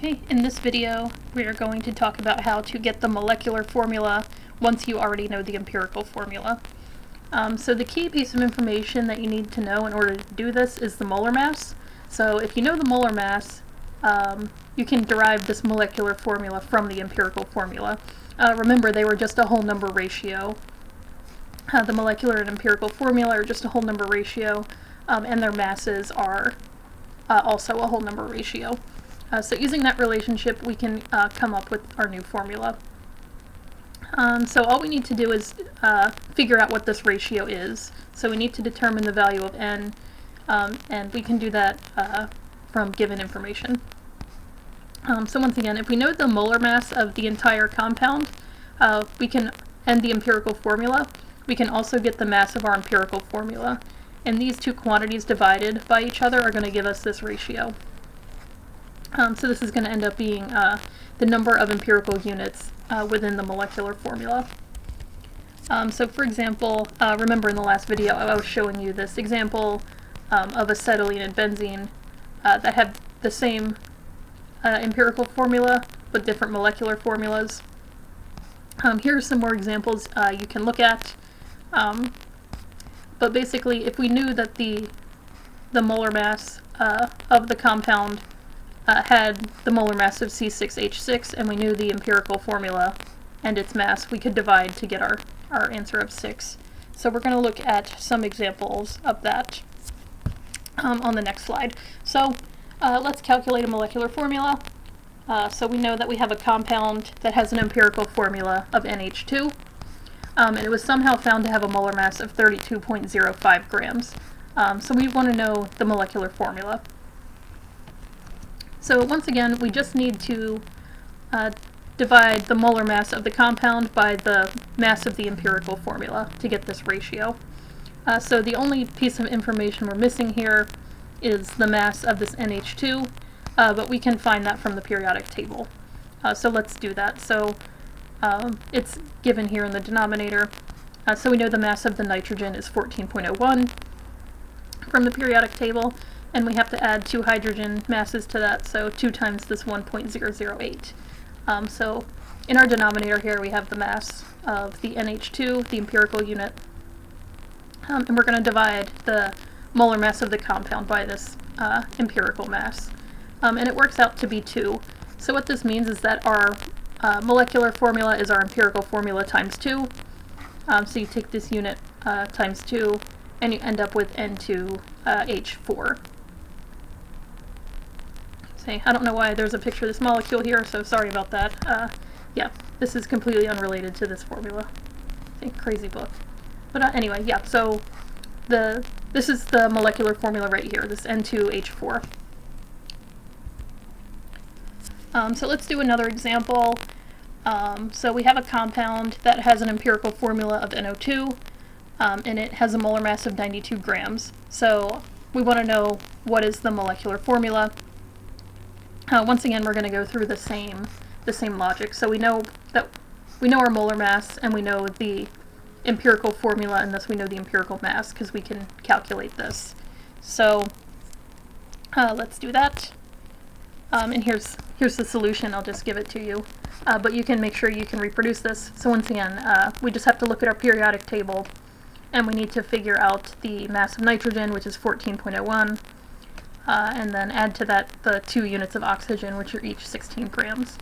Okay, in this video we are going to talk about how to get the molecular formula once you already know the empirical formula. So the key piece of information that you need to know in order to do this is the molar mass. So if you know the molar mass, you can derive this molecular formula from the empirical formula. Remember, they were just a whole number ratio. The molecular and empirical formula are just a whole number ratio, and their masses are also a whole number ratio. So using that relationship, we can come up with our new formula. So all we need to do is figure out what this ratio is. So we need to determine the value of n, and we can do that from given information. So once again, if we know the molar mass of the entire compound, and the empirical formula, we can also get the mass of our empirical formula. And these two quantities divided by each other are going to give us this ratio. So this is going to end up being the number of empirical units within the molecular formula. So for example, remember in the last video I was showing you this example of acetylene and benzene that have the same empirical formula but different molecular formulas. Here's some more examples you can look at. But basically, if we knew that the molar mass of the compound had the molar mass of C6H6, and we knew the empirical formula and its mass, we could divide to get our answer of 6. So we're going to look at some examples of that on the next slide. So let's calculate a molecular formula. So we know that we have a compound that has an empirical formula of NH2, and it was somehow found to have a molar mass of 32.05 grams. So we want to know the molecular formula. So once again, we just need to divide the molar mass of the compound by the mass of the empirical formula to get this ratio. So the only piece of information we're missing here is the mass of this NH2, but we can find that from the periodic table. So let's do that. So it's given here in the denominator. So we know the mass of the nitrogen is 14.01 from the periodic table, and we have to add 2 hydrogen masses to that, so 2 times this 1.008. So in our denominator here we have the mass of the NH2, the empirical unit, and we're going to divide the molar mass of the compound by this empirical mass. And it works out to be 2. So what this means is that our molecular formula is our empirical formula times 2. So you take this unit times 2, and you end up with N2H4. Say, I don't know why there's a picture of this molecule here, so sorry about that. Yeah, this is completely unrelated to this formula. Say, crazy book. But anyway, yeah, so this is the molecular formula right here, this N2H4. So let's do another example. So we have a compound that has an empirical formula of NO2, and it has a molar mass of 92 grams. So we want to know what is the molecular formula. Once again, we're going to go through the same logic. So we know our molar mass, and we know the empirical formula, and thus we know the empirical mass because we can calculate this. So let's do that. And here's the solution. I'll just give it to you. But you can make sure you can reproduce this. So once again, we just have to look at our periodic table, and we need to figure out the mass of nitrogen, which is 14.01, and then add to that the 2 units of oxygen, which are each 16 grams.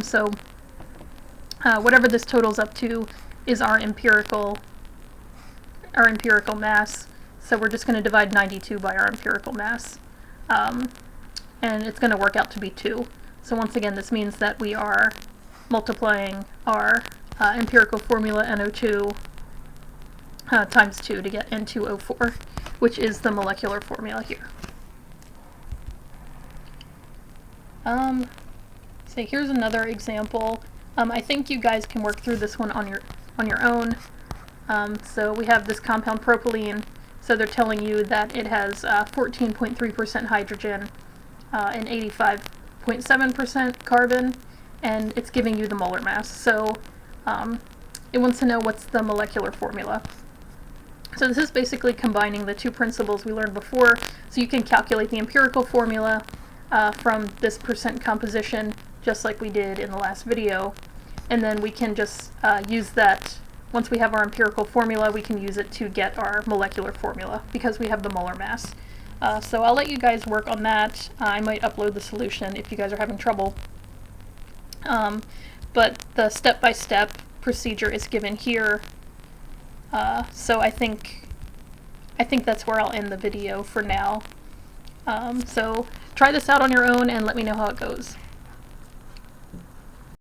So whatever this totals up to is our empirical mass. So we're just going to divide 92 by our empirical mass. And it's going to work out to be 2. So once again, this means that we are multiplying our empirical formula NO2 times 2 to get N2O4, which is the molecular formula here. So here's another example. I think you guys can work through this one on your own. So we have this compound propylene. So they're telling you that it has 14.3% hydrogen and 85.7% carbon, and it's giving you the molar mass. So it wants to know what's the molecular formula. So this is basically combining the two principles we learned before. So you can calculate the empirical formula from this percent composition, just like we did in the last video. And then we can just use that. Once we have our empirical formula, we can use it to get our molecular formula because we have the molar mass. So I'll let you guys work on that. I might upload the solution if you guys are having trouble. But the step-by-step procedure is given here. So I think that's where I'll end the video for now. So try this out on your own and let me know how it goes.